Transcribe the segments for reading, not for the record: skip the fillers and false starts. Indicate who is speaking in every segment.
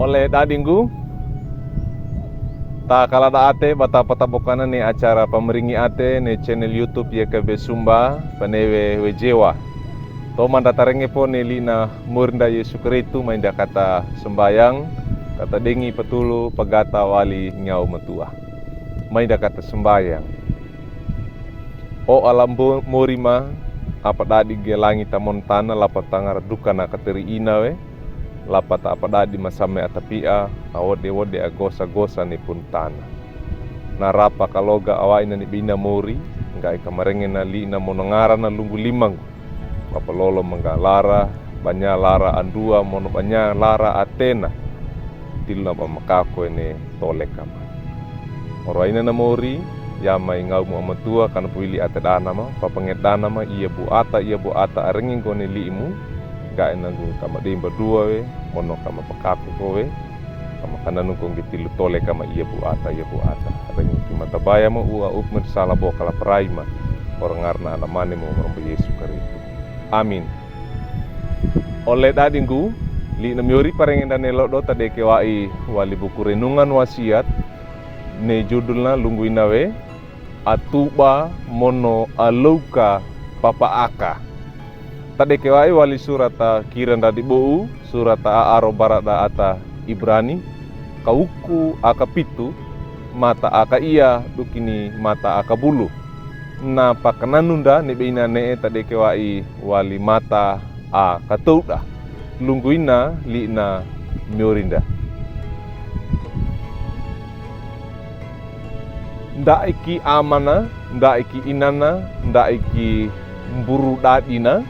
Speaker 1: Oleh dadinggu, tak kala da ate bata patabokana ni acara pemeringi ate ni channel YouTube YKB Sumba panewe wejewa. To mandatarenge po ni lina murinda Yesu Kristu mainda kata sembayang, kata dengi petulu pagata wali nyau metua. Mainda kata sembayang. O alam morima apa dadi gelangi tamontana lapa tangar dukana kateri inawe. Lapata apa dadi masame atapia awode agosa ni pun tanah. Narapa kaloga awaina ni bina mori ngai kamarenge na li na monongara na lunggu limang. Papalolo mangga lara banya lara andua mono banya lara Atena. Tilna pamakako ene tole kama. Oroaina na mori yama ingau mu amatua kana puili atedana ma papangedana ma ia bu ata arenging kone liimu. Ga enangu kama dimba dua we mono kama pakaku kowe kama kananu kong gitilu tole kama ia bu ata arengi kimata baya mo ua ukmen sala bo kala praima orang arna anamane mo maromba Yesu Kristu. Amin. Oleh dadinggu li namiori parengen dan elodo tadeke wai wali buku renungan wasiat ne judulna lungguina we atuba mono alouka papa aka. Tade kewai wali surata kiran dadi bou surata aro barada ata Ibrani kauku aka pitu mata aka iya dukini mata aka bulu na pakananunda ne beina ne tade kewai wali mata aka touda lungguina liina miorinda nda iki amana nda iki inana nda iki mburu dadina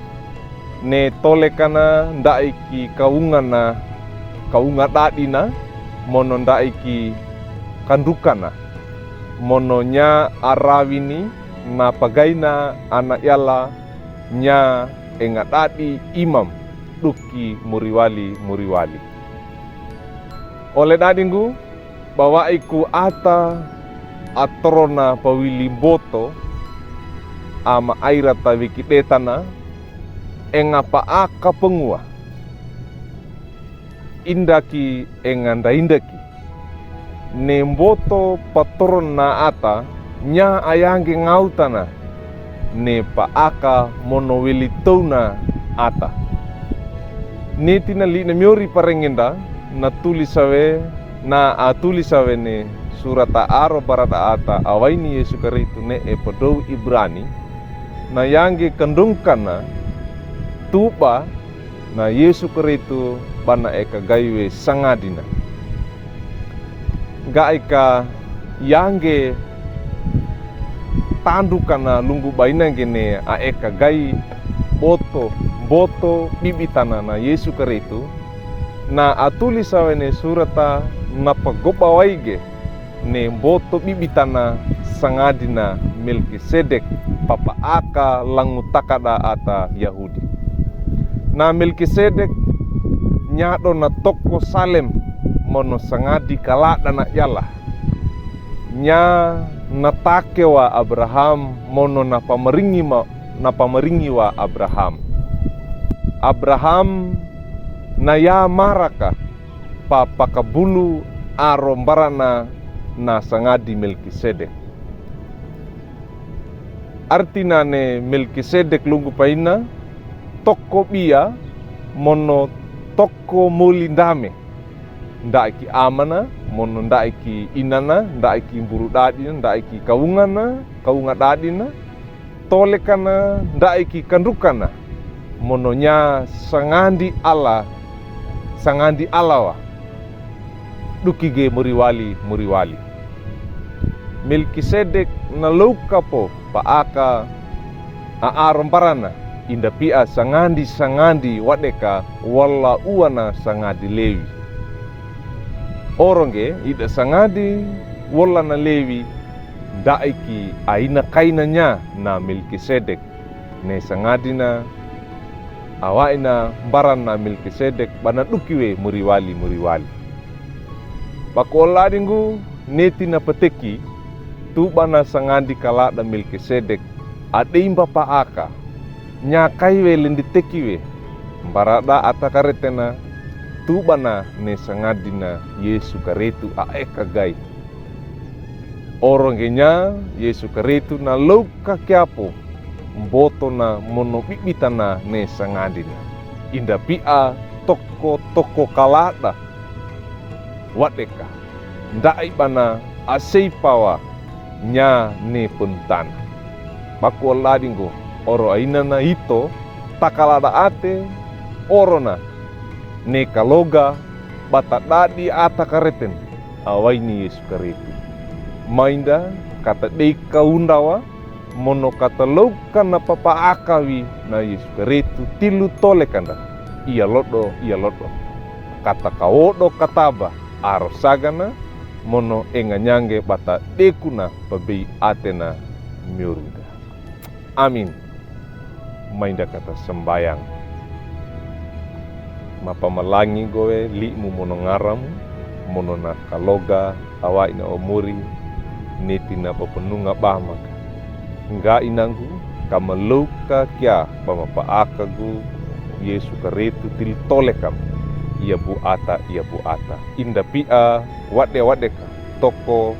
Speaker 1: ne tole kana ndaiki kaunga dadina mono ndaiki kandukana mono nya arawini na pagaina anak yala nya enga dadi imam duki muriwali oleh dadinggu bawa iku ata atrona pawili boto ama airata wikidetana engapa aka pengua indaki enganda indaki nemboto patron na ata nya ayange ngautana ne pa aka monowili tona ata netina li nemiori parengenda na tulisawe ne surata aro barada ata awaini Yesu Kristu ne podou Ibrani na yange kandungkana tuba na Yesu Kristu bana eka gaiwe sangadina ga eka yange tandukana lunggu baina gene a eka gai boto bibitana na Yesu Kristu na atuli sawene surata na pagoba waige ne boto bibitana sangadina Melkisedek papa aka langutakada ata Yahudi. Na Melkisedek nyado na toko Salem mono sangadi kalada na yala nya natakewa Abraham mono na pameringi wa Abraham na ya maraka papakabulu arombarana na sangadi Melkisedek artina ne Melkisedek lunggu paina toko bia mono toko mulindame ndaiki amana mono ndaiki inana ndaiki mburu dadina ndaiki kaunga dadina tolekana ndaiki kandukana mono nya sangandi alawa dukige muriwali Melkisedek na loukapo paaka aaromparana inda pia sangandi wadeka wala uana sangadi Lewi oronge ida sangadi wala na Lewi daiki aina kainanya na Melkisedek ne sangadina awaina baran na Melkisedek bana dukiwe muriwali pakola dingu neti na peteki tu bana sangandi kala da Melkisedek adeimba paaka nyakai we lenditekiwe barada atakaretena tubana ne sangadina Yesu Karitu aeka gai. Orang kenya Yesu Karitu na lauka kiapo mboto na mono bibitana ne sangadina. Inda pia toko kalada wadeka ndai bana asei pawa nya ne puntana. Baku ladingo oro aina na hito takalada ate orona ne kaloga batadadi ata kareten awaini Yesu Karitu. Mainda kata deka undawa mono kata lauka na papa akawi na Yesu Karitu tilu tole kanda. Ia lodo kata kaodo kataba arosagana mono enganyange bata dekuna babi atena miurunda. Amin. Mainda kata sembayang mapamalangi goe limu mono ngaramu mono na kaloga awai na omuri neti na papenunga bamaka nga inangku kamaluka kya pamapaakagu Yesu Karitu til tolekam ia bu ata inda pia wadeka toko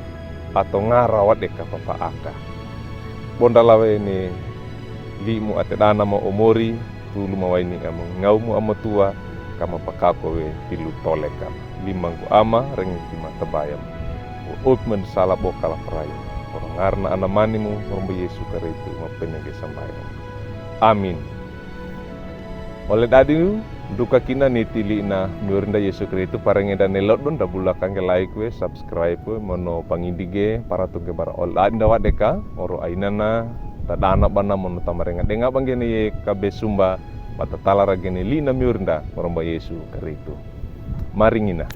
Speaker 1: atau ngara wadeka papaaka bondalawe ni limu atedana ma omori tulu mawaini ama ngaumu ama tua kama pakako we tilu tolekam limangku ama rengi kima tebayam utmen salah bokala peraya orang ngarna anamanimu rombo Yesu Karitu mapenenge sambayam. Amin. Oleh dadiu duka kina nitili na miurinda Yesu Karitu parenge dan nelot don dabula kange like we subscribe we mono pangindige para tuge bara ol anda wadeka oro ainana tadana bana mono tamarenga denga bangene ye kabe sumba mata talara gene lina miurinda rombo Yesu Karitu. Maringina.